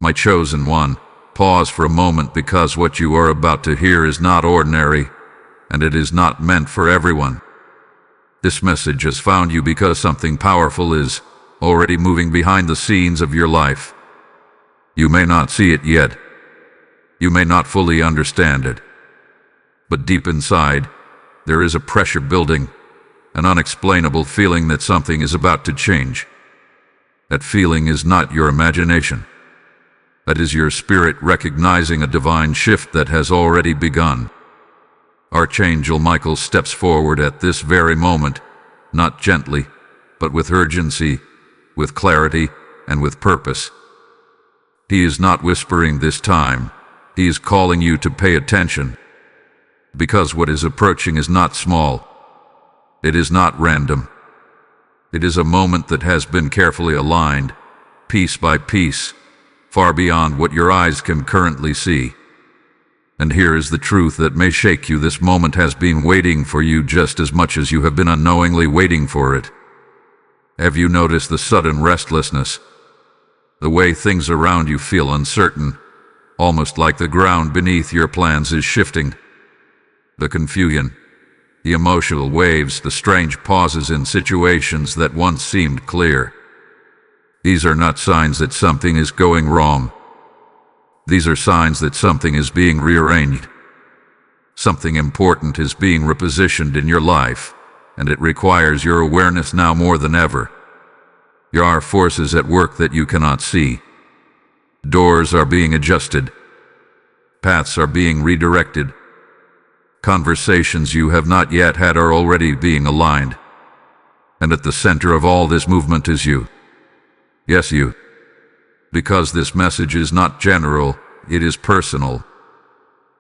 My chosen one, pause for a moment, because what you are about to hear is not ordinary, and it is not meant for everyone. This message has found you because something powerful is already moving behind the scenes of your life. You may not see it yet. You may not fully understand it. But deep inside, there is a pressure building, an unexplainable feeling that something is about to change. That feeling is not your imagination. That is your spirit recognizing a divine shift that has already begun. Archangel Michael steps forward at this very moment, not gently, but with urgency, with clarity, and with purpose. He is not whispering this time. He is calling you to pay attention. Because what is approaching is not small. It is not random. It is a moment that has been carefully aligned, piece by piece, far beyond what your eyes can currently see. And here is the truth that may shake you. This moment has been waiting for you just as much as you have been unknowingly waiting for it. Have you noticed the sudden restlessness? The way things around you feel uncertain, almost like the ground beneath your plans is shifting. The confusion, the emotional waves, the strange pauses in situations that once seemed clear. These are not signs that something is going wrong. These are signs that something is being rearranged. Something important is being repositioned in your life, and it requires your awareness now more than ever. There are forces at work that you cannot see. Doors are being adjusted. Paths are being redirected. Conversations you have not yet had are already being aligned. And at the center of all this movement is you. Yes, you. Because this message is not general, it is personal.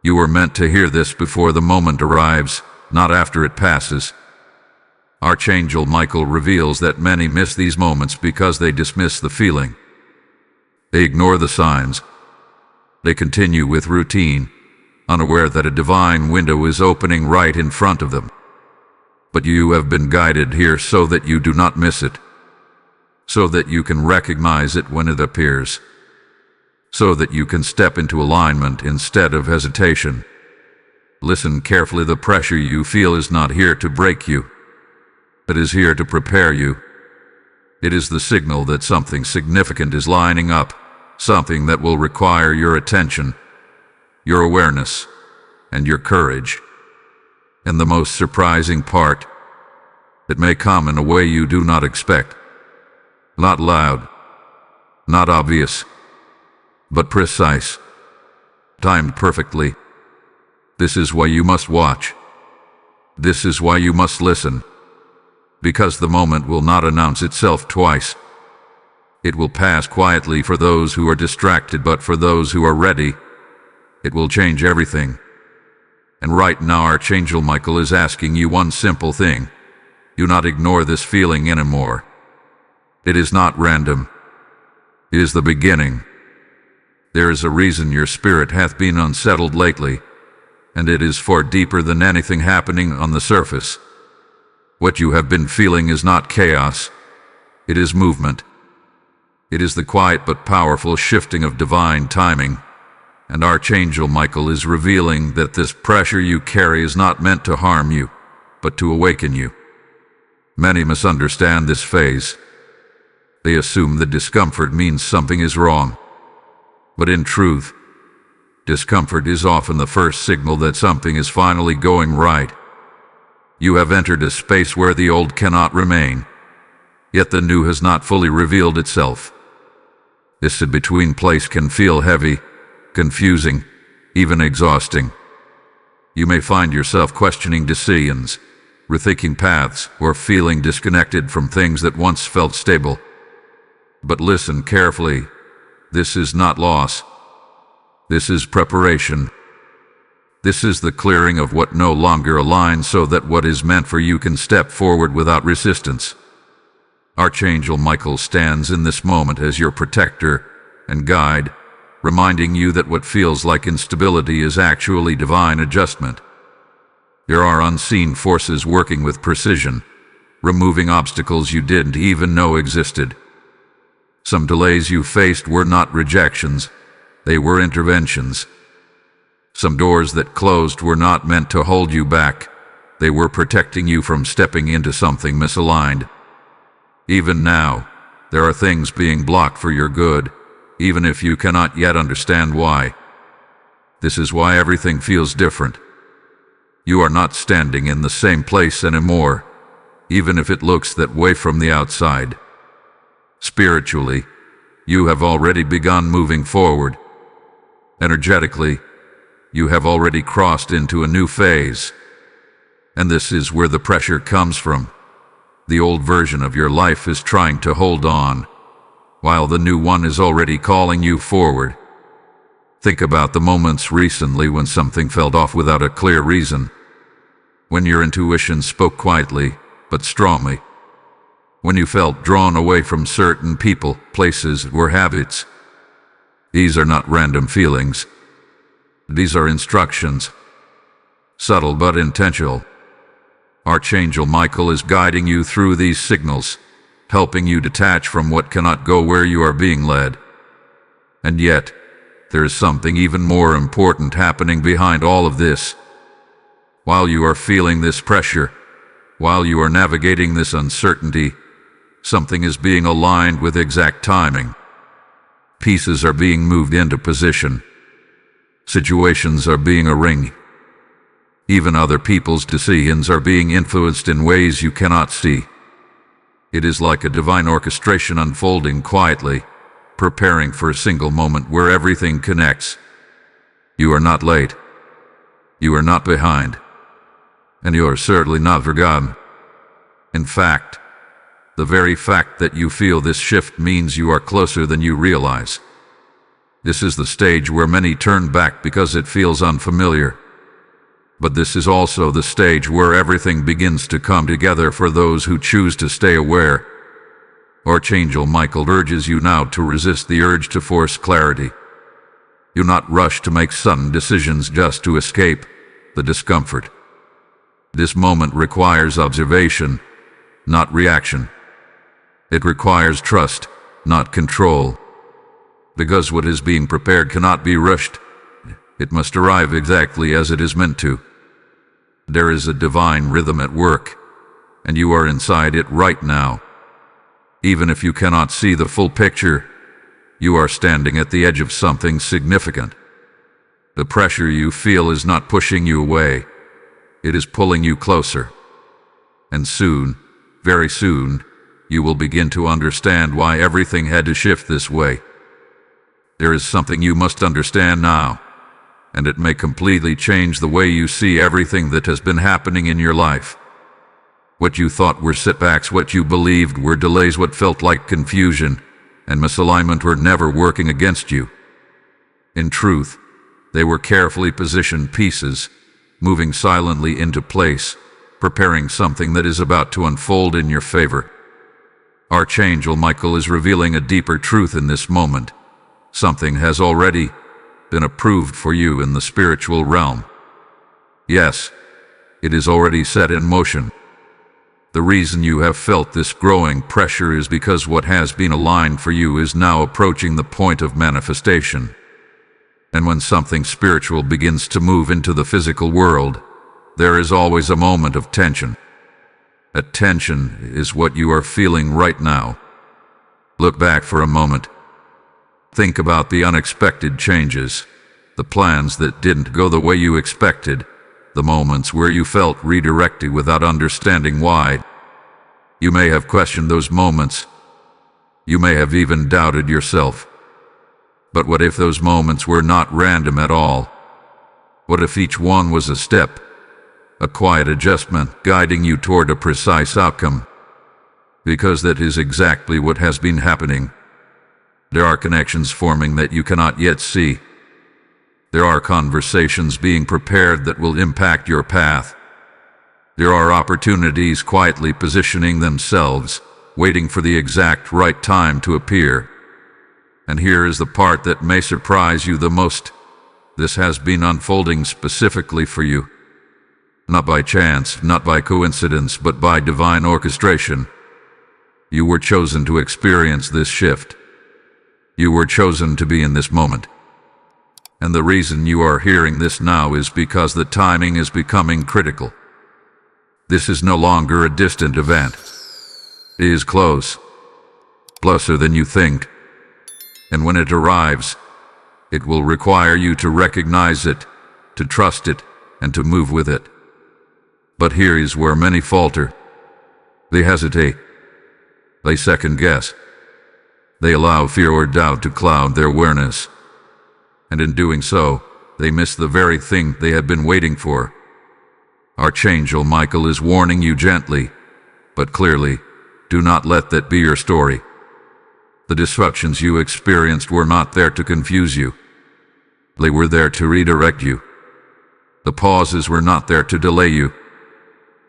You were meant to hear this before the moment arrives, not after it passes. Archangel Michael reveals that many miss these moments because they dismiss the feeling. They ignore the signs. They continue with routine, unaware that a divine window is opening right in front of them. But you have been guided here so that you do not miss it, so that you can recognize it when it appears, so that you can step into alignment instead of hesitation. Listen carefully. The pressure you feel is not here to break you. It is here to prepare you. It is the signal that something significant is lining up, something that will require your attention, your awareness, and your courage. And the most surprising part, it may come in a way you do not expect. Not loud, not obvious, but precise, timed perfectly. This is why you must watch. This is why you must listen. Because the moment will not announce itself twice. It will pass quietly for those who are distracted, but for those who are ready, it will change everything. And right now Archangel Michael is asking you one simple thing. Do not ignore this feeling anymore. It is not random. It is the beginning. There is a reason your spirit hath been unsettled lately, and it is far deeper than anything happening on the surface. What you have been feeling is not chaos. It is movement. It is the quiet but powerful shifting of divine timing. And Archangel Michael is revealing that this pressure you carry is not meant to harm you, but to awaken you. Many misunderstand this phase. They assume that discomfort means something is wrong. But in truth, discomfort is often the first signal that something is finally going right. You have entered a space where the old cannot remain, yet the new has not fully revealed itself. This in-between place can feel heavy, confusing, even exhausting. You may find yourself questioning decisions, rethinking paths, or feeling disconnected from things that once felt stable. But listen carefully. This is not loss. This is preparation. This is the clearing of what no longer aligns so that what is meant for you can step forward without resistance. Archangel Michael stands in this moment as your protector and guide, reminding you that what feels like instability is actually divine adjustment. There are unseen forces working with precision, removing obstacles you didn't even know existed. Some delays you faced were not rejections, They were interventions. Some doors that closed were not meant to hold you back. They were protecting you from stepping into something misaligned. Even now, there are things being blocked for your good, even if you cannot yet understand why. This is why everything feels different. You are not standing in the same place anymore, even if it looks that way from the outside. Spiritually, you have already begun moving forward. Energetically, you have already crossed into a new phase. And this is where the pressure comes from. The old version of your life is trying to hold on, while the new one is already calling you forward. Think about the moments recently when something felt off without a clear reason. When your intuition spoke quietly, but strongly. When you felt drawn away from certain people, places, or habits. These are not random feelings. These are instructions. Subtle but intentional. Archangel Michael is guiding you through these signals, helping you detach from what cannot go where you are being led. And yet, there is something even more important happening behind all of this. While you are feeling this pressure, while you are navigating this uncertainty, something is being aligned with exact timing. Pieces are being moved into position. Situations are being arranged. Even other people's decisions are being influenced in ways you cannot see. It is like a divine orchestration unfolding quietly, preparing for a single moment where everything connects. You are not late. You are not behind. And you are certainly not forgotten. In fact, the very fact that you feel this shift means you are closer than you realize. This is the stage where many turn back because it feels unfamiliar. But this is also the stage where everything begins to come together for those who choose to stay aware. Archangel Michael urges you now to resist the urge to force clarity. Do not rush to make sudden decisions just to escape the discomfort. This moment requires observation, not reaction. It requires trust, not control. Because what is being prepared cannot be rushed. It must arrive exactly as it is meant to. There is a divine rhythm at work, and you are inside it right now. Even if you cannot see the full picture, you are standing at the edge of something significant. The pressure you feel is not pushing you away. It is pulling you closer. And soon, very soon, you will begin to understand why everything had to shift this way. There is something you must understand now, and it may completely change the way you see everything that has been happening in your life. What you thought were setbacks, what you believed were delays, what felt like confusion and misalignment were never working against you. In truth, they were carefully positioned pieces, moving silently into place, preparing something that is about to unfold in your favor. Archangel Michael is revealing a deeper truth in this moment. Something has already been approved for you in the spiritual realm. Yes, it is already set in motion. The reason you have felt this growing pressure is because what has been aligned for you is now approaching the point of manifestation. And when something spiritual begins to move into the physical world, there is always a moment of tension. That tension is what you are feeling right now. Look back for a moment. Think about the unexpected changes, the plans that didn't go the way you expected, the moments where you felt redirected without understanding why. You may have questioned those moments. You may have even doubted yourself. But what if those moments were not random at all? What if each one was a step, a quiet adjustment guiding you toward a precise outcome? Because that is exactly what has been happening. There are connections forming that you cannot yet see. There are conversations being prepared that will impact your path. There are opportunities quietly positioning themselves, waiting for the exact right time to appear. And here is the part that may surprise you the most. This has been unfolding specifically for you. Not by chance, not by coincidence, but by divine orchestration. You were chosen to experience this shift. You were chosen to be in this moment. And the reason you are hearing this now is because the timing is becoming critical. This is no longer a distant event. It is close, closer than you think. And when it arrives, it will require you to recognize it, to trust it, and to move with it. But here is where many falter. They hesitate. They second guess. They allow fear or doubt to cloud their awareness. And in doing so, they miss the very thing they have been waiting for. Archangel Michael is warning you gently, but clearly, do not let that be your story. The disruptions you experienced were not there to confuse you. They were there to redirect you. The pauses were not there to delay you.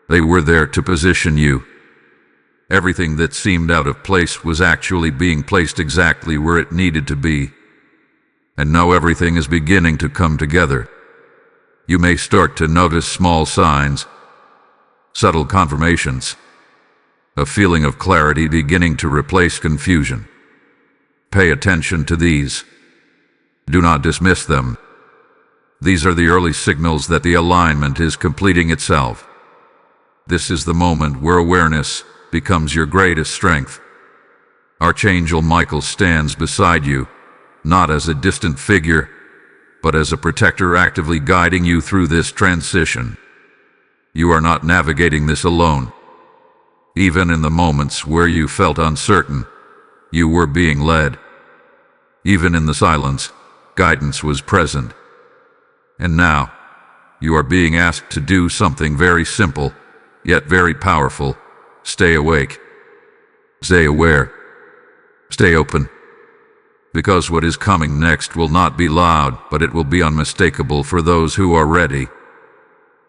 They were there to position you. Everything that seemed out of place was actually being placed exactly where it needed to be. And now everything is beginning to come together. You may start to notice small signs, subtle confirmations, a feeling of clarity beginning to replace confusion. Pay attention to these. Do not dismiss them. These are the early signals that the alignment is completing itself. This is the moment where awareness becomes your greatest strength. Archangel Michael stands beside you, not as a distant figure, but as a protector actively guiding you through this transition. You are not navigating this alone. Even in the moments where you felt uncertain, you were being led. Even in the silence, guidance was present. And now, you are being asked to do something very simple, yet very powerful. Stay awake. Stay aware. Stay open. Because what is coming next will not be loud, but it will be unmistakable for those who are ready.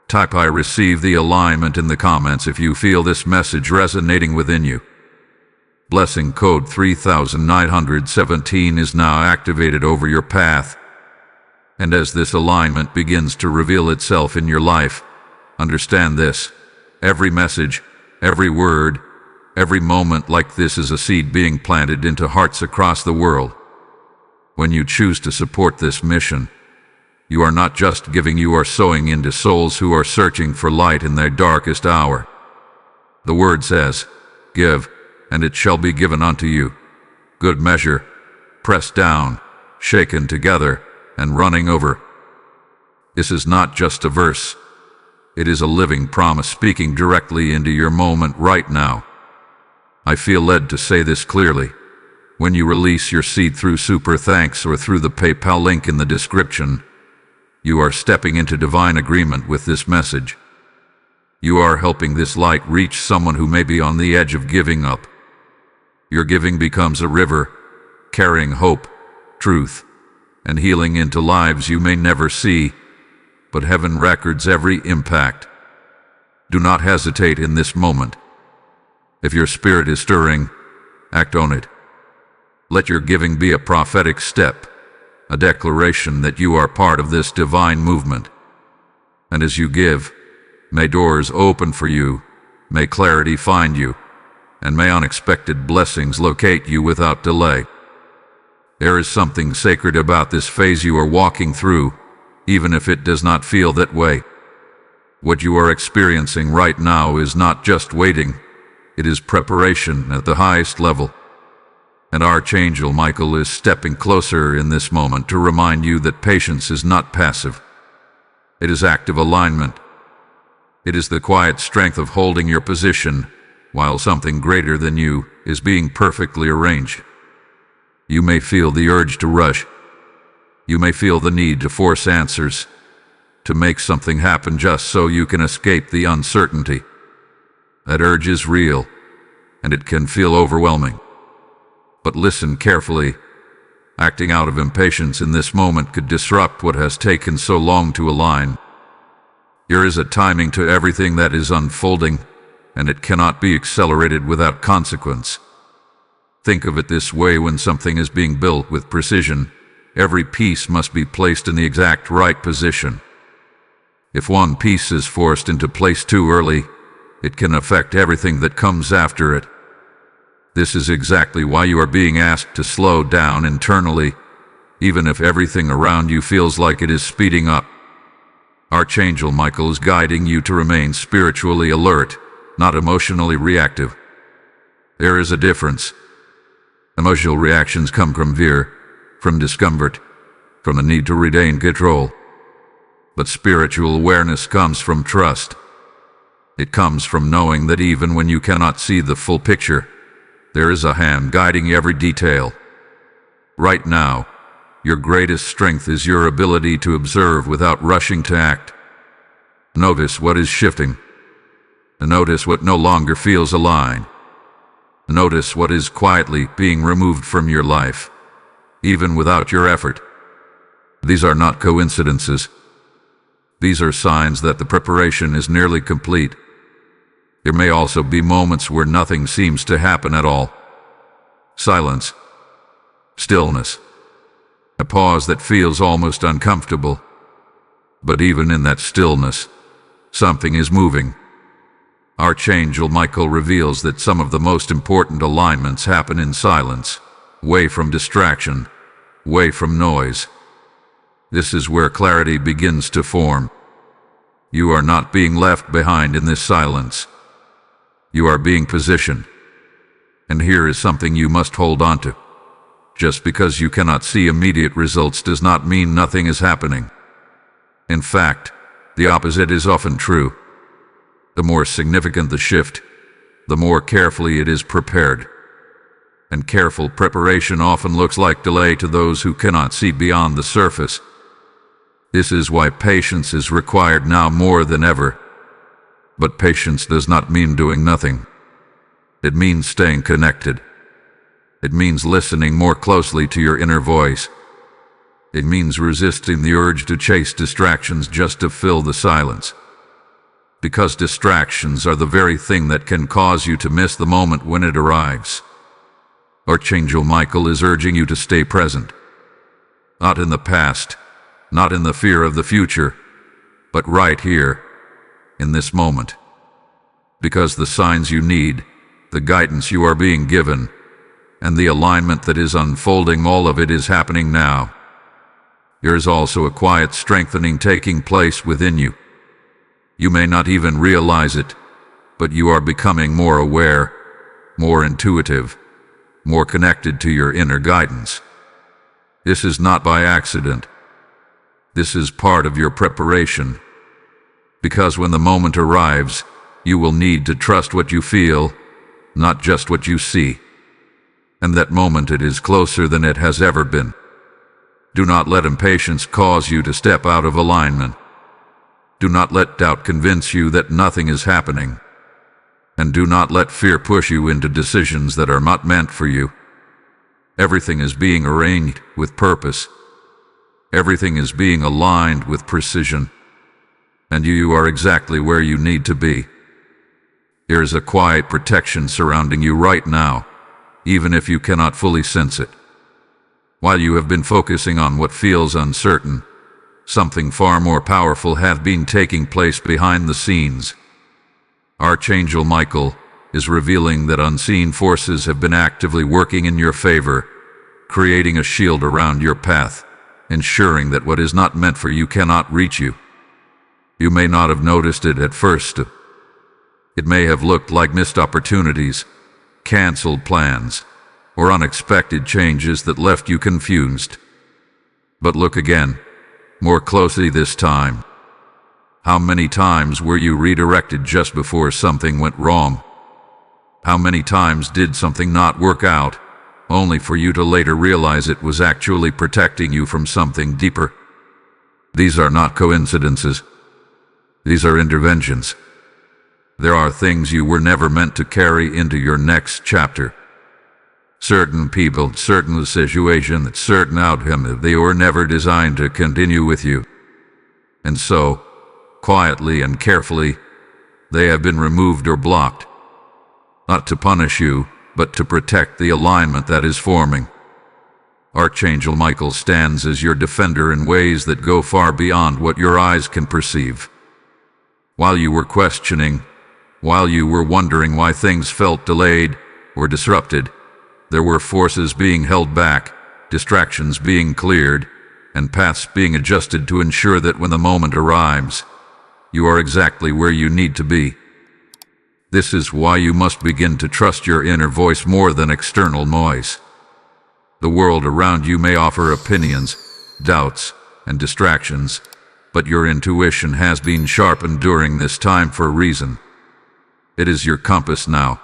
Type "I receive the alignment" in the comments if you feel this message resonating within you. Blessing code 3917 is now activated over your path. And as this alignment begins to reveal itself in your life, understand this: every message, every word, every moment like this is a seed being planted into hearts across the world. When you choose to support this mission, you are not just giving, you are sowing into souls who are searching for light in their darkest hour. The word says, "Give, and it shall be given unto you. Good measure, pressed down, shaken together, and running over." This is not just a verse. It is a living promise speaking directly into your moment right now. I feel led to say this clearly. When you release your seed through Super Thanks or through the PayPal link in the description, you are stepping into divine agreement with this message. You are helping this light reach someone who may be on the edge of giving up. Your giving becomes a river, carrying hope, truth, and healing into lives you may never see, but heaven records every impact. Do not hesitate in this moment. If your spirit is stirring, act on it. Let your giving be a prophetic step, a declaration that you are part of this divine movement. And as you give, may doors open for you, may clarity find you, and may unexpected blessings locate you without delay. There is something sacred about this phase you are walking through, even if it does not feel that way. What you are experiencing right now is not just waiting, it is preparation at the highest level. And Archangel Michael is stepping closer in this moment to remind you that patience is not passive. It is active alignment. It is the quiet strength of holding your position while something greater than you is being perfectly arranged. You may feel the urge to rush. You may feel the need to force answers, to make something happen just so you can escape the uncertainty. That urge is real, and it can feel overwhelming. But listen carefully. Acting out of impatience in this moment could disrupt what has taken so long to align. There is a timing to everything that is unfolding, and it cannot be accelerated without consequence. Think of it this way: when something is being built with precision, every piece must be placed in the exact right position. If one piece is forced into place too early, it can affect everything that comes after it. This is exactly why you are being asked to slow down internally. even if everything around you feels like it is speeding up. Archangel Michael is guiding you to remain spiritually alert, not emotionally reactive. There is a difference. Emotional reactions come from fear, from discomfort, from the need to retain control. But spiritual awareness comes from trust. It comes from knowing that even when you cannot see the full picture, there is a hand guiding every detail. Right now, your greatest strength is your ability to observe without rushing to act. Notice what is shifting. Notice what no longer feels aligned. Notice what is quietly being removed from your life, even without your effort. These are not coincidences. These are signs that the preparation is nearly complete. There may also be moments where nothing seems to happen at all. Silence. Stillness. A pause that feels almost uncomfortable. But even in that stillness, something is moving. Archangel Michael reveals that some of the most important alignments happen in silence, away from distraction, away from noise. This is where clarity begins to form. You are not being left behind in this silence. You are being positioned. And here is something you must hold on to. Just because you cannot see immediate results does not mean nothing is happening. In fact, the opposite is often true. The more significant the shift, the more carefully it is prepared. And careful preparation often looks like delay to those who cannot see beyond the surface. This is why patience is required now more than ever. But patience does not mean doing nothing. It means staying connected. It means listening more closely to your inner voice. It means resisting the urge to chase distractions just to fill the silence. Because distractions are the very thing that can cause you to miss the moment when it arrives. Archangel Michael is urging you to stay present. Not in the past, not in the fear of the future, but right here, in this moment. Because the signs you need, the guidance you are being given, and the alignment that is unfolding, all of it is happening now. There is also a quiet strengthening taking place within you. You may not even realize it, but you are becoming more aware, more intuitive, more connected to your inner guidance. This is not by accident. This is part of your preparation. Because when the moment arrives, you will need to trust what you feel, not just what you see. And that moment, it is closer than it has ever been. Do not let impatience cause you to step out of alignment. Do not let doubt convince you that nothing is happening. And do not let fear push you into decisions that are not meant for you. Everything is being arranged with purpose. Everything is being aligned with precision. And you are exactly where you need to be. There is a quiet protection surrounding you right now, even if you cannot fully sense it. While you have been focusing on what feels uncertain, something far more powerful has been taking place behind the scenes. Archangel Michael is revealing that unseen forces have been actively working in your favor, creating a shield around your path, ensuring that what is not meant for you cannot reach you. You may not have noticed it at first. It may have looked like missed opportunities, canceled plans, or unexpected changes that left you confused. But look again, more closely this time. How many times were you redirected just before something went wrong? How many times did something not work out, only for you to later realize it was actually protecting you from something deeper? These are not coincidences. These are interventions. There are things you were never meant to carry into your next chapter. Certain people, certain situations, certain outcomes, they were never designed to continue with you. And so, quietly and carefully, they have been removed or blocked. Not to punish you, but to protect the alignment that is forming. Archangel Michael stands as your defender in ways that go far beyond what your eyes can perceive. While you were questioning, while you were wondering why things felt delayed or disrupted, there were forces being held back, distractions being cleared, and paths being adjusted to ensure that when the moment arrives, you are exactly where you need to be. This is why you must begin to trust your inner voice more than external noise. The world around you may offer opinions, doubts, and distractions, but your intuition has been sharpened during this time for a reason. It is your compass now.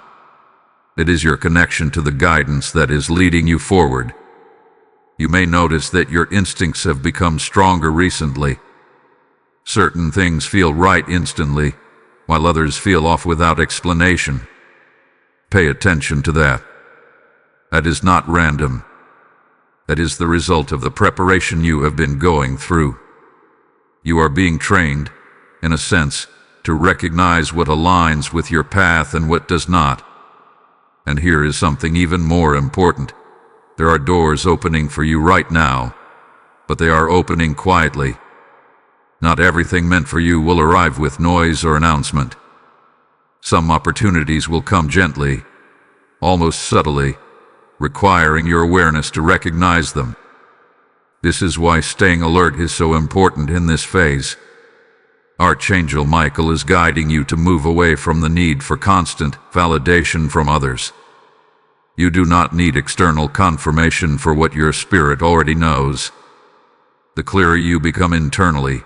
It is your connection to the guidance that is leading you forward. You may notice that your instincts have become stronger recently. Certain things feel right instantly, while others feel off without explanation. Pay attention to that. That is not random. That is the result of the preparation you have been going through. You are being trained, in a sense, to recognize what aligns with your path and what does not. And here is something even more important. There are doors opening for you right now, but they are opening quietly. Not everything meant for you will arrive with noise or announcement. Some opportunities will come gently, almost subtly, requiring your awareness to recognize them. This is why staying alert is so important in this phase. Archangel Michael is guiding you to move away from the need for constant validation from others. You do not need external confirmation for what your spirit already knows. The clearer you become internally,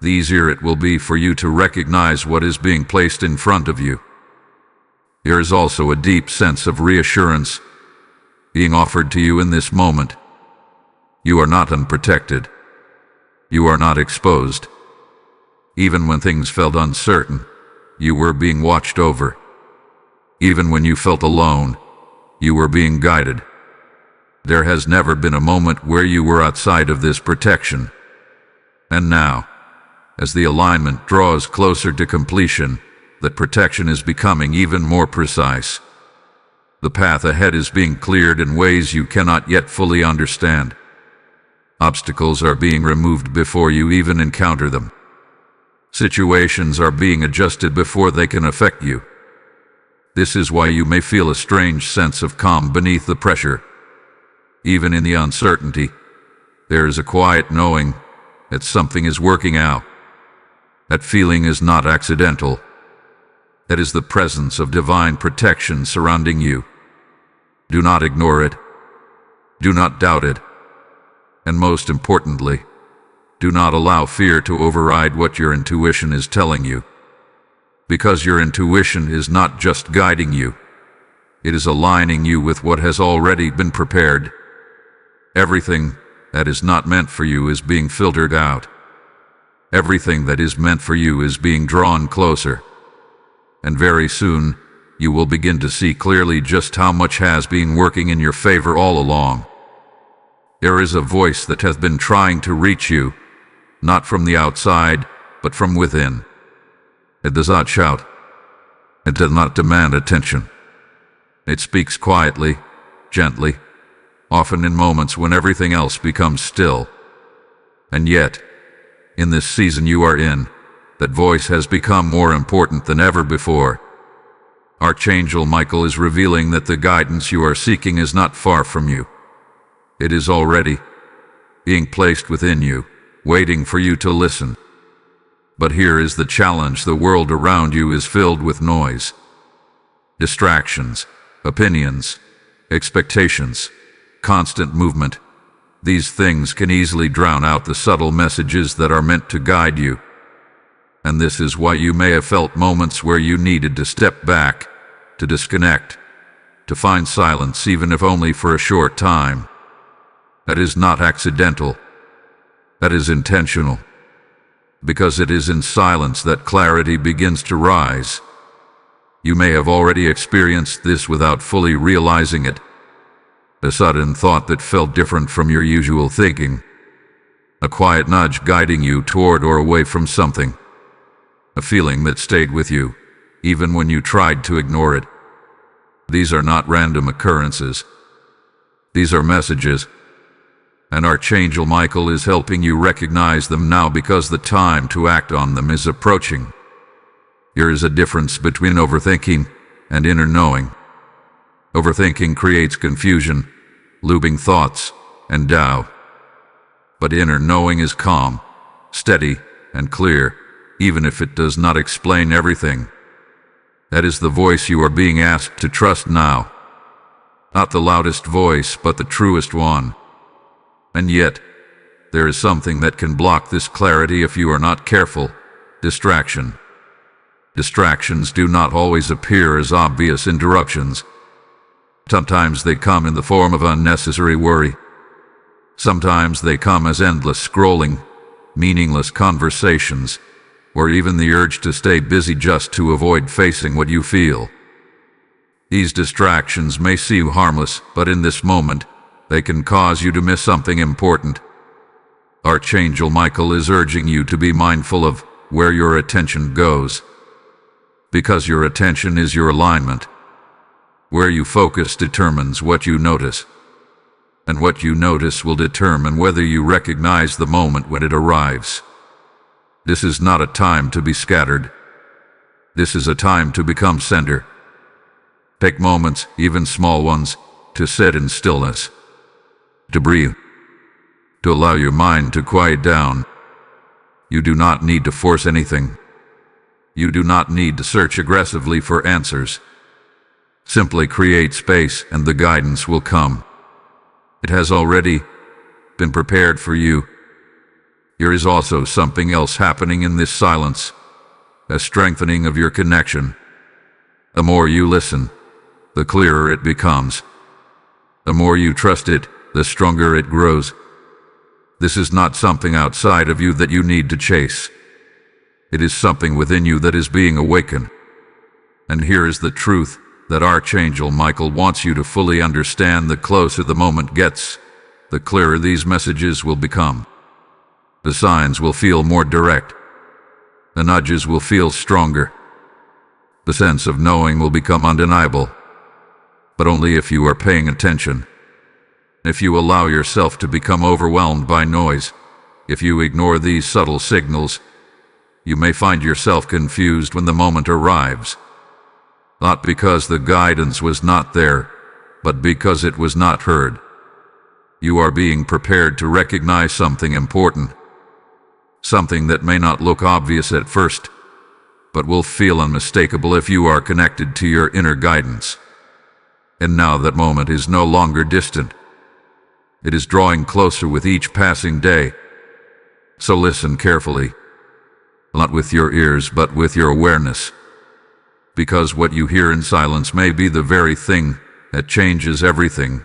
the easier it will be for you to recognize what is being placed in front of you. There is also a deep sense of reassurance being offered to you in this moment. You are not unprotected. You are not exposed. Even when things felt uncertain, you were being watched over. Even when you felt alone, you were being guided. There has never been a moment where you were outside of this protection. And now, as the alignment draws closer to completion, that protection is becoming even more precise. The path ahead is being cleared in ways you cannot yet fully understand. Obstacles are being removed before you even encounter them. Situations are being adjusted before they can affect you. This is why you may feel a strange sense of calm beneath the pressure. Even in the uncertainty, there is a quiet knowing that something is working out. That feeling is not accidental. That is the presence of divine protection surrounding you. Do not ignore it. Do not doubt it. And most importantly, do not allow fear to override what your intuition is telling you. Because your intuition is not just guiding you, it is aligning you with what has already been prepared. Everything that is not meant for you is being filtered out. Everything that is meant for you is being drawn closer. And very soon, you will begin to see clearly just how much has been working in your favor all along. There is a voice that has been trying to reach you, not from the outside, but from within. It does not shout. It does not demand attention. It speaks quietly, gently, often in moments when everything else becomes still. And yet, in this season you are in, that voice has become more important than ever before. Archangel Michael is revealing that the guidance you are seeking is not far from you. It is already being placed within you, waiting for you to listen. But here is the challenge: the world around you is filled with noise. Distractions, opinions, expectations, constant movement. These things can easily drown out the subtle messages that are meant to guide you. And this is why you may have felt moments where you needed to step back, to disconnect, to find silence, even if only for a short time. That is not accidental. That is intentional. Because it is in silence that clarity begins to rise. You may have already experienced this without fully realizing it. A sudden thought that felt different from your usual thinking. A quiet nudge guiding you toward or away from something. A feeling that stayed with you, even when you tried to ignore it. These are not random occurrences. These are messages. And Archangel Michael is helping you recognize them now, because the time to act on them is approaching. There is a difference between overthinking and inner knowing. Overthinking creates confusion, looping thoughts, and Tao. But inner knowing is calm, steady, and clear, even if it does not explain everything. That is the voice you are being asked to trust now. Not the loudest voice, but the truest one. And yet, there is something that can block this clarity if you are not careful: distraction. Distractions do not always appear as obvious interruptions. Sometimes they come in the form of unnecessary worry. Sometimes they come as endless scrolling, meaningless conversations, or even the urge to stay busy just to avoid facing what you feel. These distractions may seem harmless, but in this moment, they can cause you to miss something important. Archangel Michael is urging you to be mindful of where your attention goes, because your attention is your alignment. Where you focus determines what you notice, and what you notice will determine whether you recognize the moment when it arrives. This is not a time to be scattered. This is a time to become center. Take moments, even small ones, to sit in stillness, to breathe, to allow your mind to quiet down. You do not need to force anything. You do not need to search aggressively for answers. Simply create space and the guidance will come. It has already been prepared for you. There is also something else happening in this silence, a strengthening of your connection. The more you listen, the clearer it becomes. The more you trust it, the stronger it grows. This is not something outside of you that you need to chase. It is something within you that is being awakened. And here is the truth that Archangel Michael wants you to fully understand: the closer the moment gets, the clearer these messages will become. The signs will feel more direct. The nudges will feel stronger. The sense of knowing will become undeniable. But only if you are paying attention. If you allow yourself to become overwhelmed by noise, if you ignore these subtle signals, you may find yourself confused when the moment arrives. Not because the guidance was not there, but because it was not heard. You are being prepared to recognize something important. Something that may not look obvious at first, but will feel unmistakable if you are connected to your inner guidance. And now that moment is no longer distant. It is drawing closer with each passing day. So listen carefully, not with your ears but with your awareness. Because what you hear in silence may be the very thing that changes everything.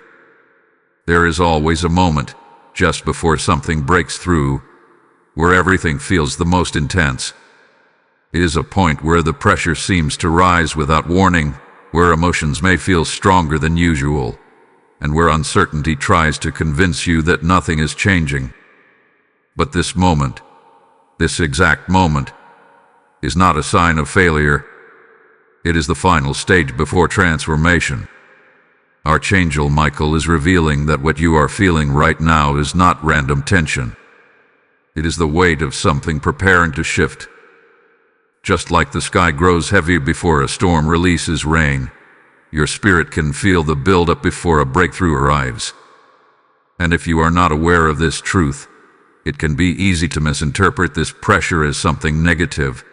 There is always a moment, just before something breaks through, where everything feels the most intense. It is a point where the pressure seems to rise without warning, where emotions may feel stronger than usual, and where uncertainty tries to convince you that nothing is changing. But this moment, this exact moment, is not a sign of failure. It is the final stage before transformation. Archangel Michael is revealing that what you are feeling right now is not random tension. It is the weight of something preparing to shift. Just like the sky grows heavy before a storm releases rain, your spirit can feel the build-up before a breakthrough arrives. And if you are not aware of this truth, it can be easy to misinterpret this pressure as something negative.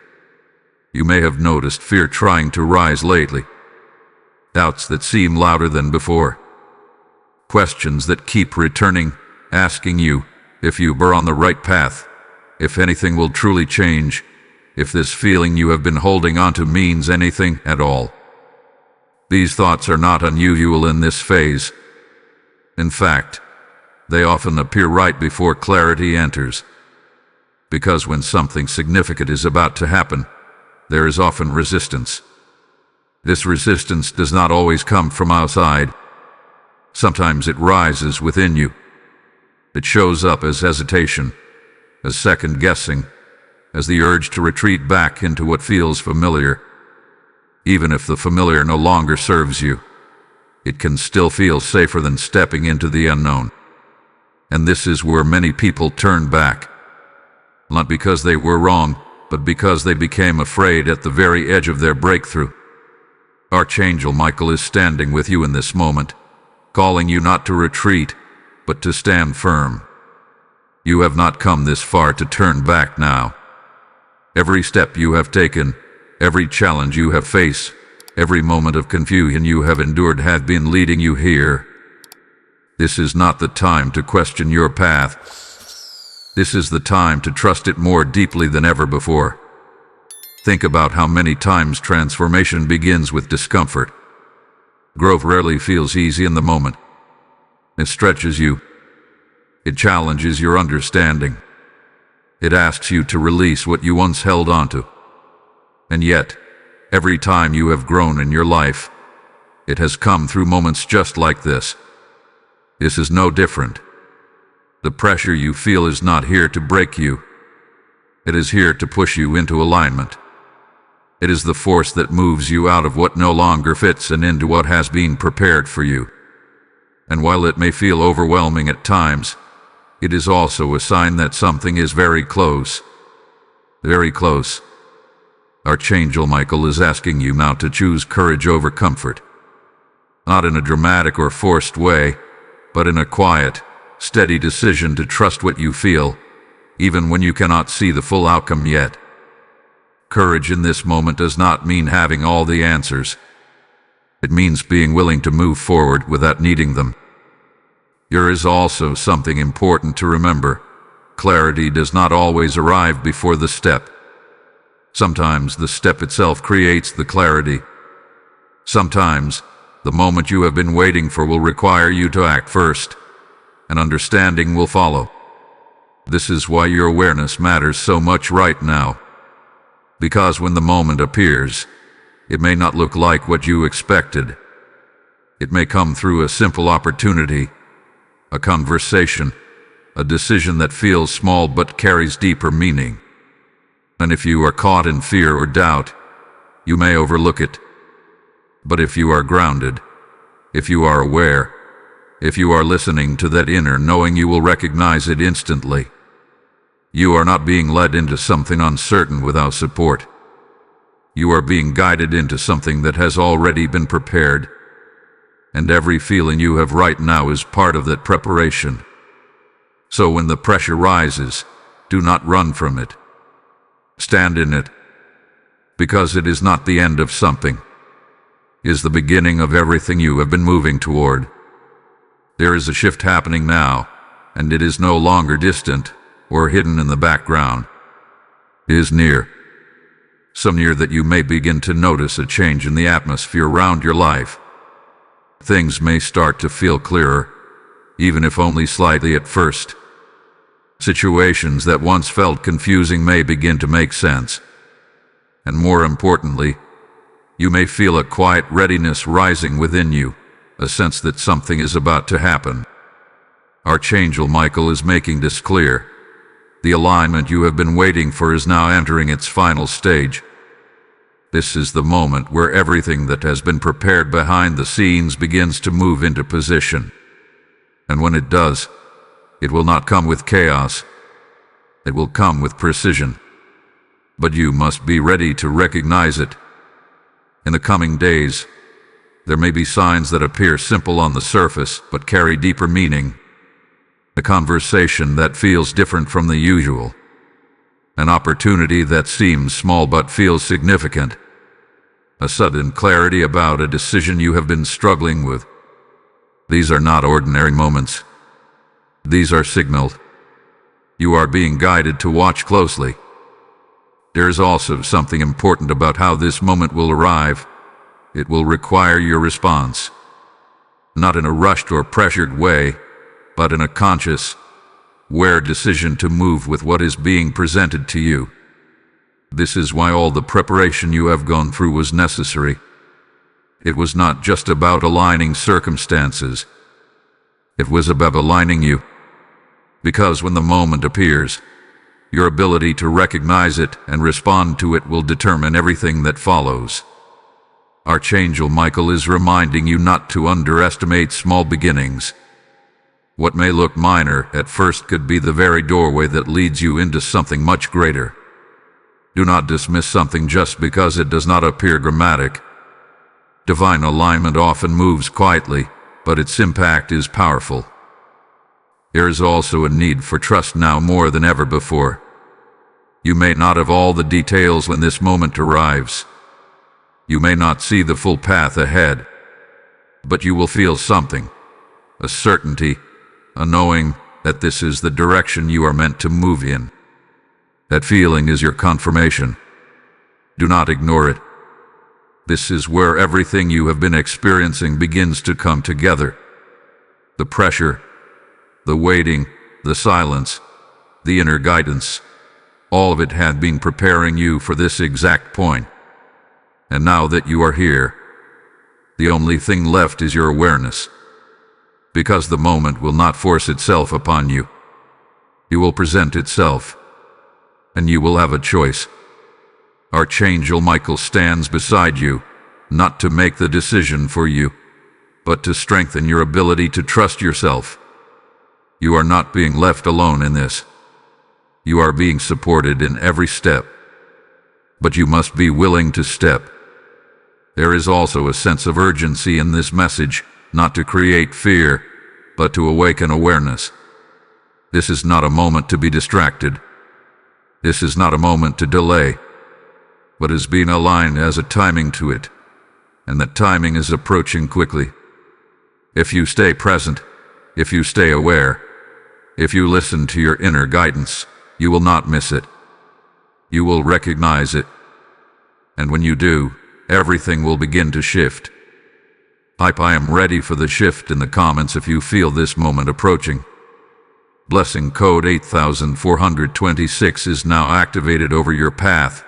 You may have noticed fear trying to rise lately, doubts that seem louder than before, questions that keep returning, asking you if you are on the right path, if anything will truly change, if this feeling you have been holding on to means anything at all. These thoughts are not unusual in this phase. In fact, they often appear right before clarity enters. Because when something significant is about to happen, there is often resistance. This resistance does not always come from outside. Sometimes it rises within you. It shows up as hesitation, as second-guessing, as the urge to retreat back into what feels familiar. Even if the familiar no longer serves you, it can still feel safer than stepping into the unknown. And this is where many people turn back. Not because they were wrong, but because they became afraid at the very edge of their breakthrough. Archangel Michael is standing with you in this moment, calling you not to retreat, but but to stand firm. You have not come this far to turn back now. Every step you have taken, every challenge you have faced, every moment of confusion you have endured have been leading you here. This is not the time to question your path. This is the time to trust it more deeply than ever before. Think about how many times transformation begins with discomfort. Growth rarely feels easy in the moment. It stretches you. It challenges your understanding. It asks you to release what you once held onto. And yet, every time you have grown in your life, it has come through moments just like this. This is no different. The pressure you feel is not here to break you. It is here to push you into alignment. It is the force that moves you out of what no longer fits and into what has been prepared for you. And while it may feel overwhelming at times, it is also a sign that something is very close. Very close. Archangel Michael is asking you now to choose courage over comfort. Not in a dramatic or forced way, but in a quiet, steady decision to trust what you feel, even when you cannot see the full outcome yet. Courage in this moment does not mean having all the answers. It means being willing to move forward without needing them. There is also something important to remember. Clarity does not always arrive before the step. Sometimes the step itself creates the clarity. Sometimes the moment you have been waiting for will require you to act first, and understanding will follow. This is why your awareness matters so much right now. Because when the moment appears, it may not look like what you expected. It may come through a simple opportunity, a conversation, a decision that feels small but carries deeper meaning. And if you are caught in fear or doubt, you may overlook it. But if you are grounded, if you are aware, if you are listening to that inner knowing, you will recognize it instantly. You are not being led into something uncertain without support. You are being guided into something that has already been prepared. And every feeling you have right now is part of that preparation. So when the pressure rises, do not run from it. Stand in it. Because it is not the end of something. It is the beginning of everything you have been moving toward. There is a shift happening now, and it is no longer distant or hidden in the background. It is near. So near that you may begin to notice a change in the atmosphere around your life. Things may start to feel clearer, even if only slightly at first. Situations that once felt confusing may begin to make sense. And more importantly, you may feel a quiet readiness rising within you, a sense that something is about to happen. Archangel Michael is making this clear. The alignment you have been waiting for is now entering its final stage. This is the moment where everything that has been prepared behind the scenes begins to move into position. And when it does, it will not come with chaos. It will come with precision. But you must be ready to recognize it. In the coming days, there may be signs that appear simple on the surface but carry deeper meaning. A conversation that feels different from the usual. An opportunity that seems small but feels significant. A sudden clarity about a decision you have been struggling with. These are not ordinary moments. These are signaled. You are being guided to watch closely. There is also something important about how this moment will arrive. It will require your response. Not in a rushed or pressured way, but in a conscious, aware decision to move with what is being presented to you. This is why all the preparation you have gone through was necessary. It was not just about aligning circumstances. It was about aligning you. Because when the moment appears, your ability to recognize it and respond to it will determine everything that follows. Archangel Michael is reminding you not to underestimate small beginnings. What may look minor at first could be the very doorway that leads you into something much greater. Do not dismiss something just because it does not appear dramatic. Divine alignment often moves quietly, but its impact is powerful. There is also a need for trust now more than ever before. You may not have all the details when this moment arrives. You may not see the full path ahead, but you will feel something, a certainty, a knowing that this is the direction you are meant to move in. That feeling is your confirmation. Do not ignore it. This is where everything you have been experiencing begins to come together. The pressure, the waiting, the silence, the inner guidance, all of it had been preparing you for this exact point. And now that you are here, the only thing left is your awareness. Because the moment will not force itself upon you. It will present itself, and you will have a choice. Archangel Michael stands beside you, not to make the decision for you, but to strengthen your ability to trust yourself. You are not being left alone in this. You are being supported in every step. But you must be willing to step. There is also a sense of urgency in this message, not to create fear, but to awaken awareness. This is not a moment to be distracted. This is not a moment to delay, but is being aligned as a timing to it, and that timing is approaching quickly. If you stay present, if you stay aware, if you listen to your inner guidance, you will not miss it. You will recognize it, and when you do, everything will begin to shift. Type I am ready for the shift in the comments if you feel this moment approaching. Blessing code 8426 is now activated over your path.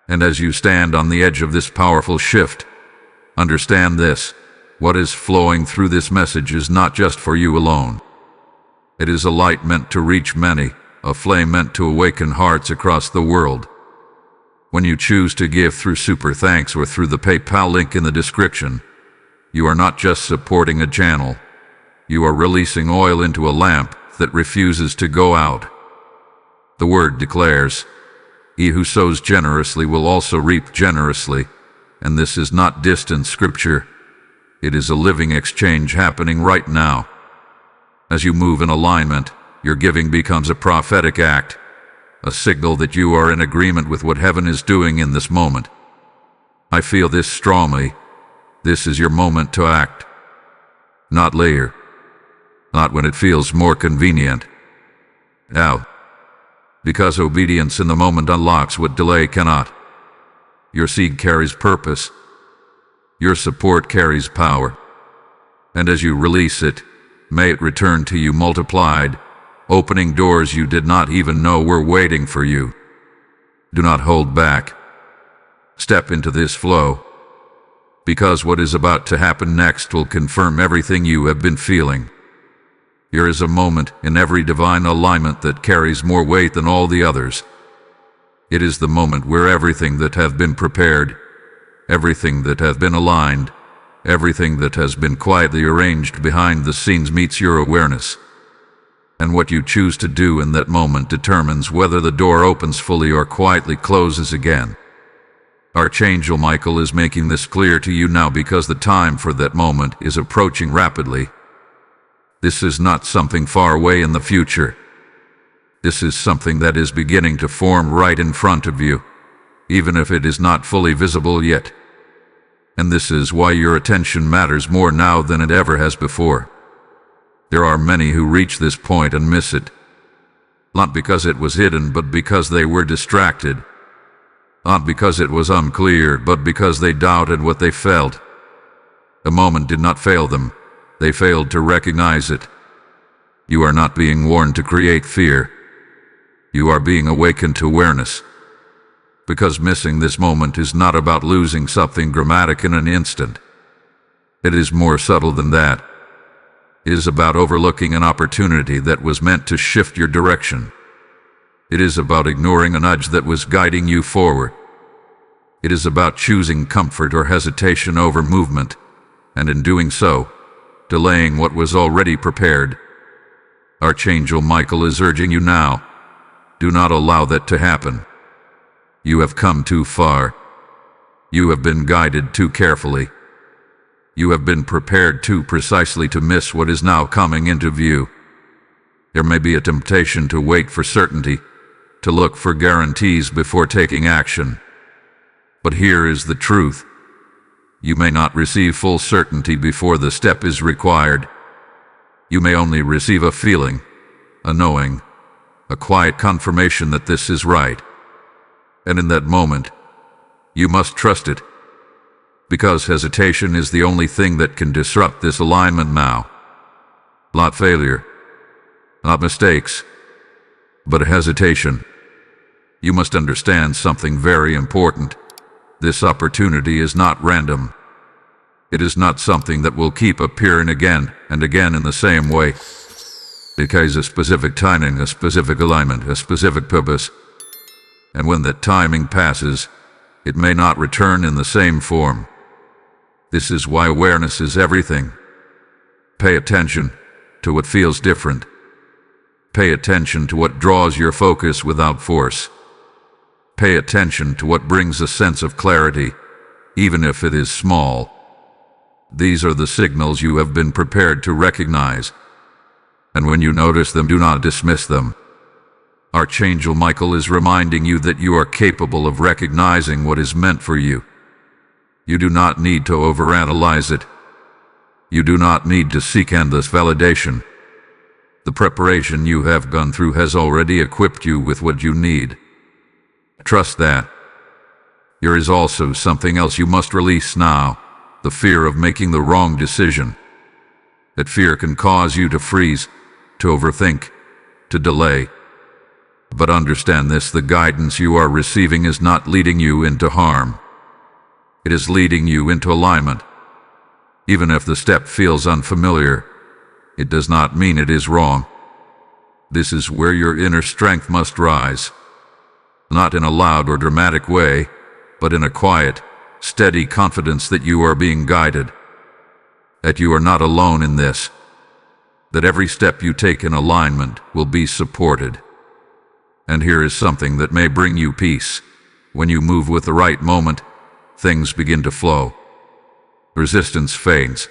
And as you stand on the edge of this powerful shift, understand this: what is flowing through this message is not just for you alone. It is a light meant to reach many, a flame meant to awaken hearts across the world. When you choose to give through Super Thanks or through the PayPal link in the description, you are not just supporting a channel. You are releasing oil into a lamp that refuses to go out. The word declares, "He who sows generously will also reap generously," and this is not distant scripture. It is a living exchange happening right now. As you move in alignment, your giving becomes a prophetic act, a signal that you are in agreement with what heaven is doing in this moment. I feel this strongly. This is your moment to act. Not later. Not when it feels more convenient. Now. Because obedience in the moment unlocks what delay cannot. Your seed carries purpose. Your support carries power. And as you release it, may it return to you multiplied, opening doors you did not even know were waiting for you. Do not hold back. Step into this flow. Because what is about to happen next will confirm everything you have been feeling. Here is a moment in every divine alignment that carries more weight than all the others. It is the moment where everything that has been prepared, everything that has been aligned, everything that has been quietly arranged behind the scenes meets your awareness. And what you choose to do in that moment determines whether the door opens fully or quietly closes again. Archangel Michael is making this clear to you now because the time for that moment is approaching rapidly. This is not something far away in the future. This is something that is beginning to form right in front of you, even if it is not fully visible yet. And this is why your attention matters more now than it ever has before. There are many who reach this point and miss it. Not because it was hidden, but because they were distracted. Not because it was unclear, but because they doubted what they felt. The moment did not fail them. They failed to recognize it. You are not being warned to create fear. You are being awakened to awareness. Because missing this moment is not about losing something dramatic in an instant. It is more subtle than that. It is about overlooking an opportunity that was meant to shift your direction. It is about ignoring a nudge that was guiding you forward. It is about choosing comfort or hesitation over movement, and in doing so, delaying what was already prepared. Archangel Michael is urging you now. Do not allow that to happen. You have come too far. You have been guided too carefully. You have been prepared too precisely to miss what is now coming into view. There may be a temptation to wait for certainty, to look for guarantees before taking action. But here is the truth. You may not receive full certainty before the step is required. You may only receive a feeling, a knowing, a quiet confirmation that this is right. And in that moment, you must trust it, because hesitation is the only thing that can disrupt this alignment now. Not failure, not mistakes, but hesitation. You must understand something very important. This opportunity is not random. It is not something that will keep appearing again and again in the same way. It carries a specific timing, a specific alignment, a specific purpose. And when that timing passes, it may not return in the same form. This is why awareness is everything. Pay attention to what feels different. Pay attention to what draws your focus without force. Pay attention to what brings a sense of clarity, even if it is small. These are the signals you have been prepared to recognize. And when you notice them, do not dismiss them. Archangel Michael is reminding you that you are capable of recognizing what is meant for you. You do not need to overanalyze it. You do not need to seek endless validation. The preparation you have gone through has already equipped you with what you need. Trust that. There is also something else you must release now, the fear of making the wrong decision. That fear can cause you to freeze, to overthink, to delay. But understand this, the guidance you are receiving is not leading you into harm. It is leading you into alignment. Even if the step feels unfamiliar, it does not mean it is wrong. This is where your inner strength must rise. Not in a loud or dramatic way, but in a quiet, steady confidence that you are being guided. That you are not alone in this. That every step you take in alignment will be supported. And here is something that may bring you peace. When you move with the right moment, things begin to flow. Resistance fades.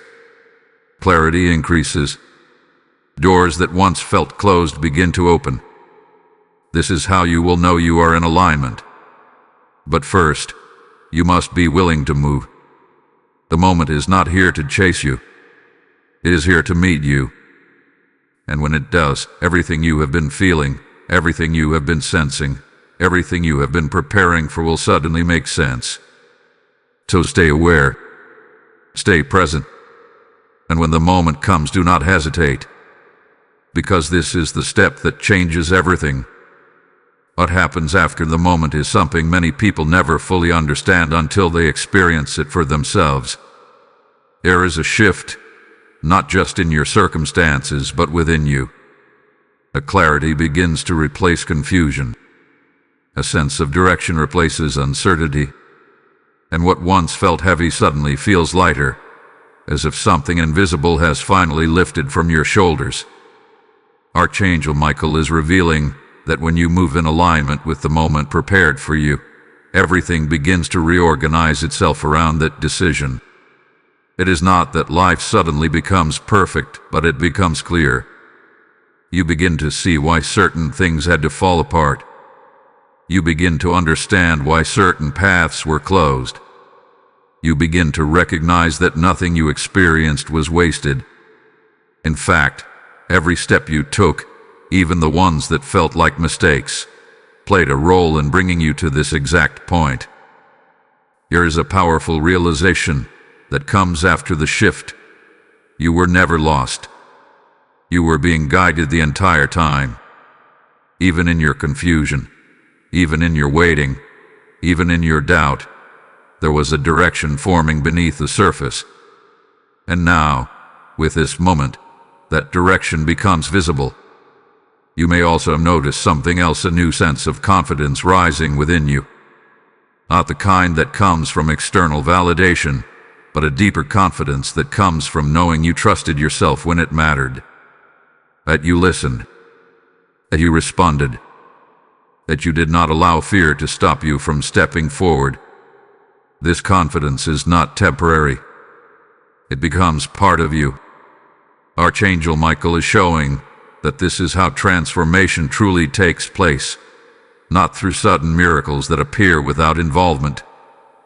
Clarity increases. Doors that once felt closed begin to open. This is how you will know you are in alignment. But first, you must be willing to move. The moment is not here to chase you. It is here to meet you. And when it does, everything you have been feeling, everything you have been sensing, everything you have been preparing for will suddenly make sense. So stay aware. Stay present. And when the moment comes, do not hesitate. Because this is the step that changes everything. What happens after the moment is something many people never fully understand until they experience it for themselves. There is a shift, not just in your circumstances, but within you. A clarity begins to replace confusion. A sense of direction replaces uncertainty. And what once felt heavy suddenly feels lighter, as if something invisible has finally lifted from your shoulders. Archangel Michael is revealing that when you move in alignment with the moment prepared for you, everything begins to reorganize itself around that decision. It is not that life suddenly becomes perfect, but it becomes clear. You begin to see why certain things had to fall apart. You begin to understand why certain paths were closed. You begin to recognize that nothing you experienced was wasted. In fact, every step you took, even the ones that felt like mistakes, played a role in bringing you to this exact point. There is a powerful realization that comes after the shift. You were never lost. You were being guided the entire time. Even in your confusion, even in your waiting, even in your doubt, there was a direction forming beneath the surface. And now, with this moment, that direction becomes visible. You may also notice something else, a new sense of confidence rising within you. Not the kind that comes from external validation, but a deeper confidence that comes from knowing you trusted yourself when it mattered. That you listened. That you responded. That you did not allow fear to stop you from stepping forward. This confidence is not temporary. It becomes part of you. Archangel Michael is showing that this is how transformation truly takes place, not through sudden miracles that appear without involvement,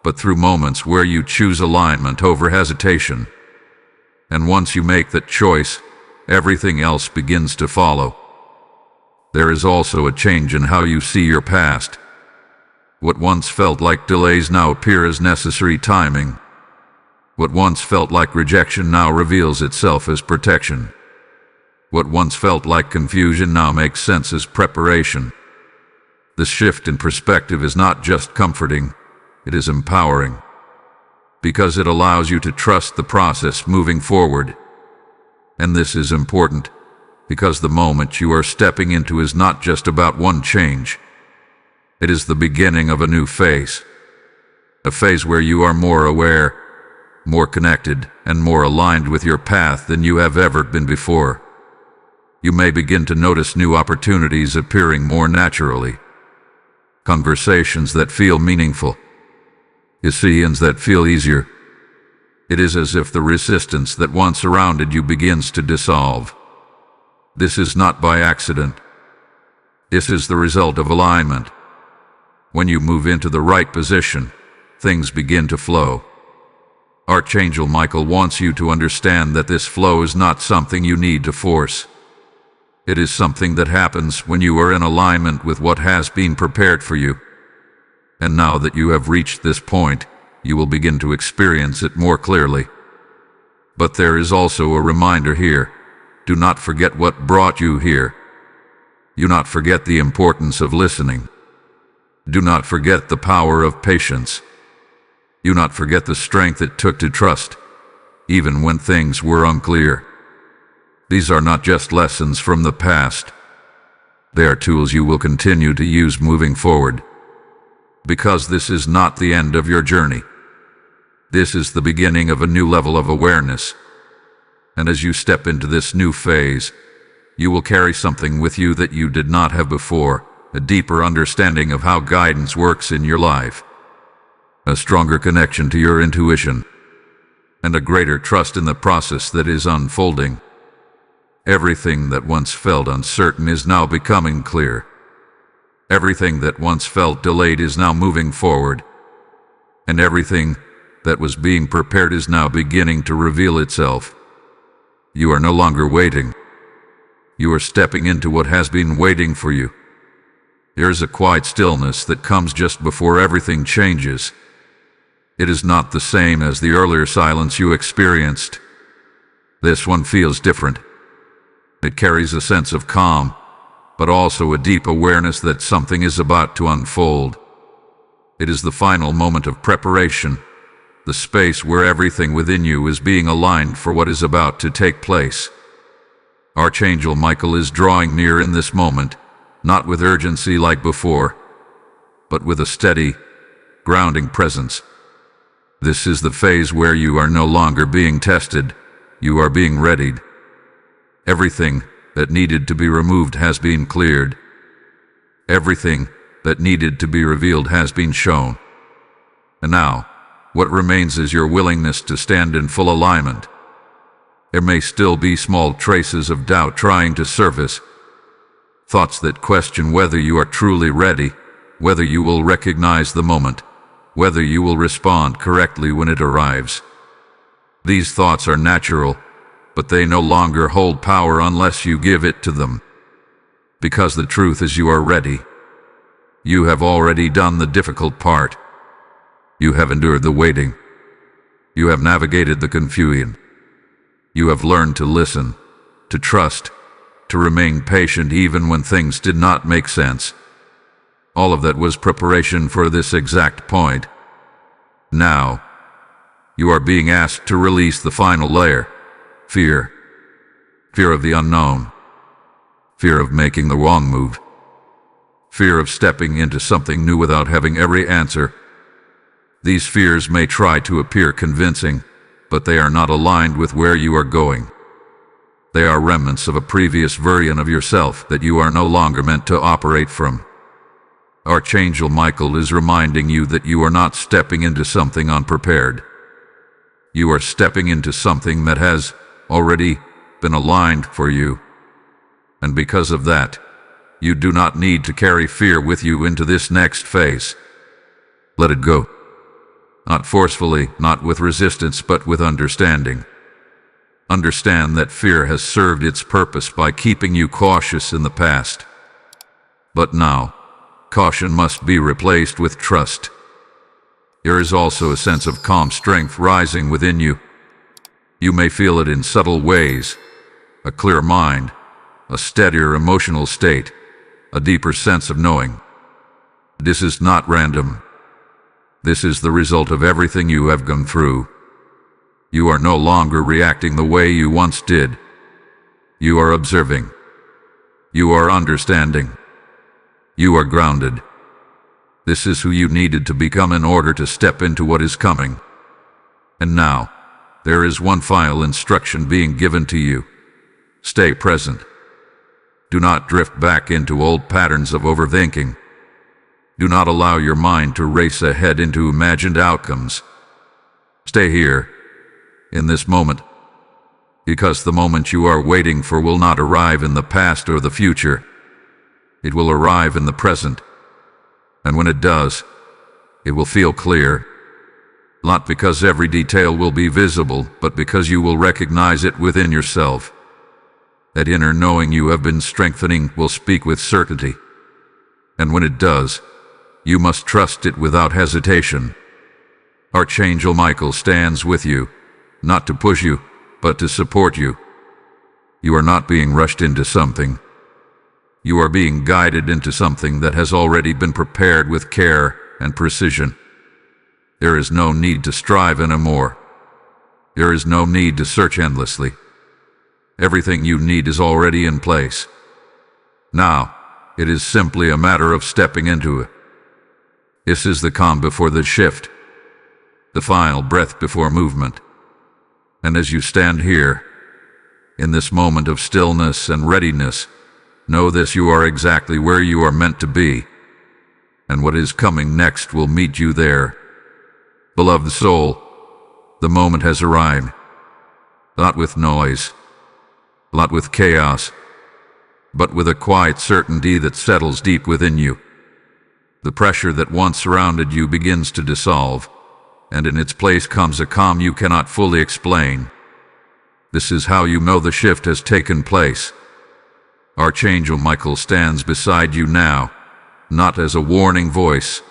but through moments where you choose alignment over hesitation. And once you make that choice, everything else begins to follow. There is also a change in how you see your past. What once felt like delays now appear as necessary timing. What once felt like rejection now reveals itself as protection. What once felt like confusion now makes sense as preparation. This shift in perspective is not just comforting, it is empowering, because it allows you to trust the process moving forward. And this is important, because the moment you are stepping into is not just about one change. It is the beginning of a new phase. A phase where you are more aware, more connected, and more aligned with your path than you have ever been before. You may begin to notice new opportunities appearing more naturally. Conversations that feel meaningful. Decisions that feel easier. It is as if the resistance that once surrounded you begins to dissolve. This is not by accident. This is the result of alignment. When you move into the right position, things begin to flow. Archangel Michael wants you to understand that this flow is not something you need to force. It is something that happens when you are in alignment with what has been prepared for you. And now that you have reached this point, you will begin to experience it more clearly. But there is also a reminder here. Do not forget what brought you here. Do not forget the importance of listening. Do not forget the power of patience. Do not forget the strength it took to trust, even when things were unclear. These are not just lessons from the past. They are tools you will continue to use moving forward. Because this is not the end of your journey. This is the beginning of a new level of awareness. And as you step into this new phase, you will carry something with you that you did not have before, a deeper understanding of how guidance works in your life, a stronger connection to your intuition, and a greater trust in the process that is unfolding. Everything that once felt uncertain is now becoming clear. Everything that once felt delayed is now moving forward. And everything that was being prepared is now beginning to reveal itself. You are no longer waiting. You are stepping into what has been waiting for you. There is a quiet stillness that comes just before everything changes. It is not the same as the earlier silence you experienced. This one feels different. It carries a sense of calm, but also a deep awareness that something is about to unfold. It is the final moment of preparation, the space where everything within you is being aligned for what is about to take place. Archangel Michael is drawing near in this moment, not with urgency like before, but with a steady, grounding presence. This is the phase where you are no longer being tested, you are being readied. Everything that needed to be removed has been cleared. Everything that needed to be revealed has been shown. And now, what remains is your willingness to stand in full alignment. There may still be small traces of doubt trying to surface, thoughts that question whether you are truly ready, whether you will recognize the moment, whether you will respond correctly when it arrives. These thoughts are natural, but they no longer hold power unless you give it to them. Because the truth is you are ready. You have already done the difficult part. You have endured the waiting. You have navigated the confusion. You have learned to listen, to trust, to remain patient even when things did not make sense. All of that was preparation for this exact point. Now, you are being asked to release the final layer. Fear. Fear of the unknown. Fear of making the wrong move. Fear of stepping into something new without having every answer. These fears may try to appear convincing, but they are not aligned with where you are going. They are remnants of a previous version of yourself that you are no longer meant to operate from. Archangel Michael is reminding you that you are not stepping into something unprepared. You are stepping into something that has already been aligned for you. And because of that, you do not need to carry fear with you into this next phase. Let it go. Not forcefully, not with resistance, but with understanding. Understand that fear has served its purpose by keeping you cautious in the past. But now, caution must be replaced with trust. There is also a sense of calm strength rising within you. You may feel it in subtle ways: a clear mind, a steadier emotional state, a deeper sense of knowing. This is not random. This is the result of everything you have gone through. You are no longer reacting the way you once did. You are observing. You are understanding. You are grounded. This is who you needed to become in order to step into what is coming. And now, there is one final instruction being given to you. Stay present. Do not drift back into old patterns of overthinking. Do not allow your mind to race ahead into imagined outcomes. Stay here, in this moment, because the moment you are waiting for will not arrive in the past or the future. It will arrive in the present, and when it does, it will feel clear. Not because every detail will be visible, but because you will recognize it within yourself. That inner knowing you have been strengthening will speak with certainty, and when it does, you must trust it without hesitation. Archangel Michael stands with you, not to push you, but to support you. You are not being rushed into something. You are being guided into something that has already been prepared with care and precision. There is no need to strive anymore. There is no need to search endlessly. Everything you need is already in place. Now, it is simply a matter of stepping into it. This is the calm before the shift, the final breath before movement. And as you stand here, in this moment of stillness and readiness, know this: you are exactly where you are meant to be, and what is coming next will meet you there. Beloved soul, the moment has arrived, not with noise, not with chaos, but with a quiet certainty that settles deep within you. The pressure that once surrounded you begins to dissolve, and in its place comes a calm you cannot fully explain. This is how you know the shift has taken place. Archangel Michael stands beside you now, not as a warning voice,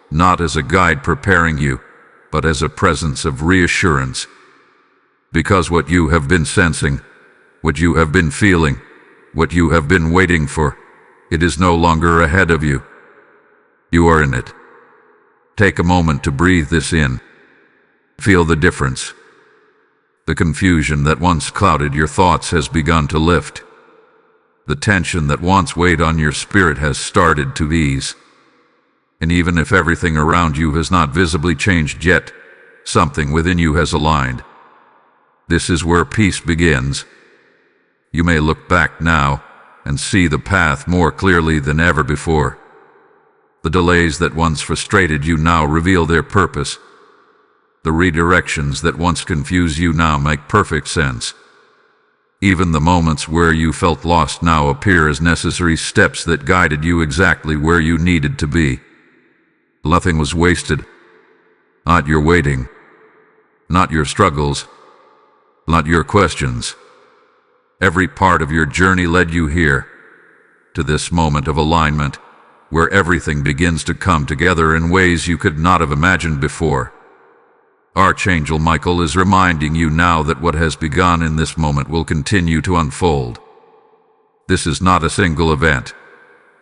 not as a guide preparing you, but as a presence of reassurance. Because what you have been sensing, what you have been feeling, what you have been waiting for, it is no longer ahead of you. You are in it. Take a moment to breathe this in. Feel the difference. The confusion that once clouded your thoughts has begun to lift. The tension that once weighed on your spirit has started to ease. And even if everything around you has not visibly changed yet, something within you has aligned. This is where peace begins. You may look back now and see the path more clearly than ever before. The delays that once frustrated you now reveal their purpose. The redirections that once confused you now make perfect sense. Even the moments where you felt lost now appear as necessary steps that guided you exactly where you needed to be. Nothing was wasted. Not your waiting. Not your struggles. Not your questions. Every part of your journey led you here, to this moment of alignment, where everything begins to come together in ways you could not have imagined before. Archangel Michael is reminding you now that what has begun in this moment will continue to unfold. This is not a single event.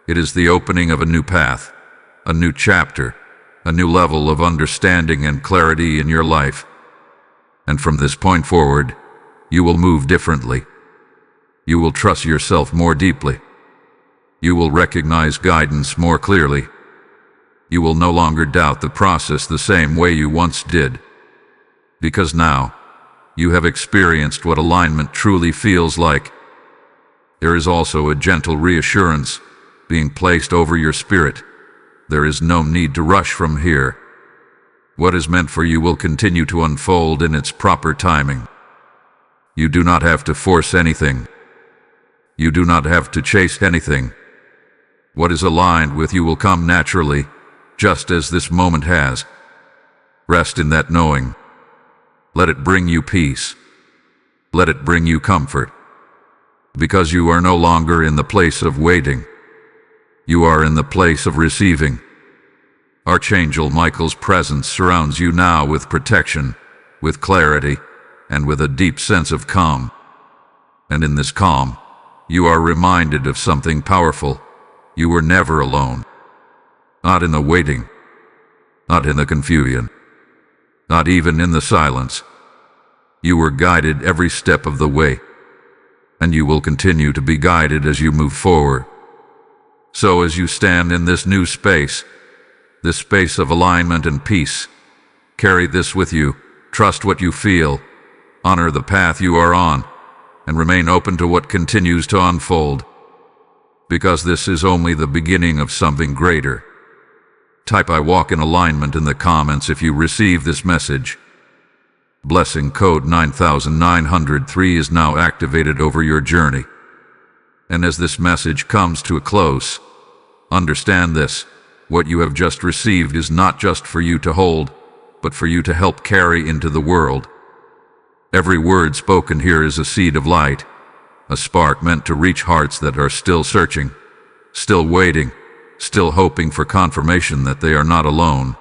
It is the opening of a new path, a new chapter, a new level of understanding and clarity in your life. And from this point forward, you will move differently. You will trust yourself more deeply. You will recognize guidance more clearly. You will no longer doubt the process the same way you once did. Because now, you have experienced what alignment truly feels like. There is also a gentle reassurance being placed over your spirit. There is no need to rush from here. What is meant for you will continue to unfold in its proper timing. You do not have to force anything. You do not have to chase anything. What is aligned with you will come naturally, just as this moment has. Rest in that knowing. Let it bring you peace. Let it bring you comfort. Because you are no longer in the place of waiting. You are in the place of receiving. Archangel Michael's presence surrounds you now with protection, with clarity, and with a deep sense of calm. And in this calm, you are reminded of something powerful. You were never alone. Not in the waiting. Not in the confusion. Not even in the silence. You were guided every step of the way. And you will continue to be guided as you move forward. So as you stand in this new space, this space of alignment and peace, carry this with you, trust what you feel, honor the path you are on, and remain open to what continues to unfold. Because this is only the beginning of something greater. Type "I walk in alignment" in the comments if you receive this message. Blessing code 9903 is now activated over your journey. And as this message comes to a close, understand this: what you have just received is not just for you to hold, but for you to help carry into the world. Every word spoken here is a seed of light, a spark meant to reach hearts that are still searching, still waiting, still hoping for confirmation that they are not alone.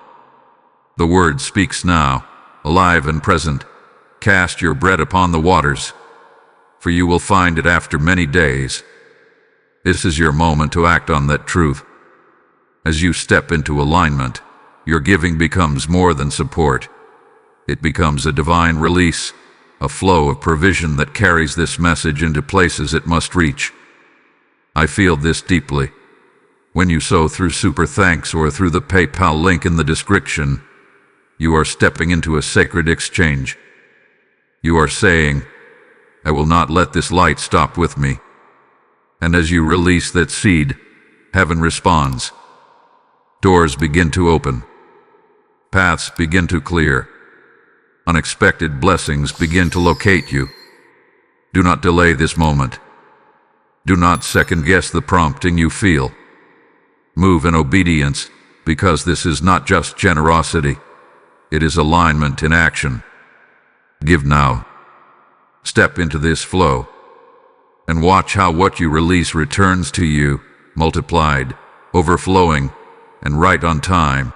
The word speaks now, alive and present. Cast your bread upon the waters, for you will find it after many days. This is your moment to act on that truth. As you step into alignment, your giving becomes more than support. It becomes a divine release, a flow of provision that carries this message into places it must reach. I feel this deeply. When you sow through Super Thanks or through the PayPal link in the description, you are stepping into a sacred exchange. You are saying, "I will not let this light stop with me." And as you release that seed, heaven responds. Doors begin to open. Paths begin to clear. Unexpected blessings begin to locate you. Do not delay this moment. Do not second-guess the prompting you feel. Move in obedience, because this is not just generosity. It is alignment in action. Give now. Step into this flow. And watch how what you release returns to you, multiplied, overflowing, and right on time.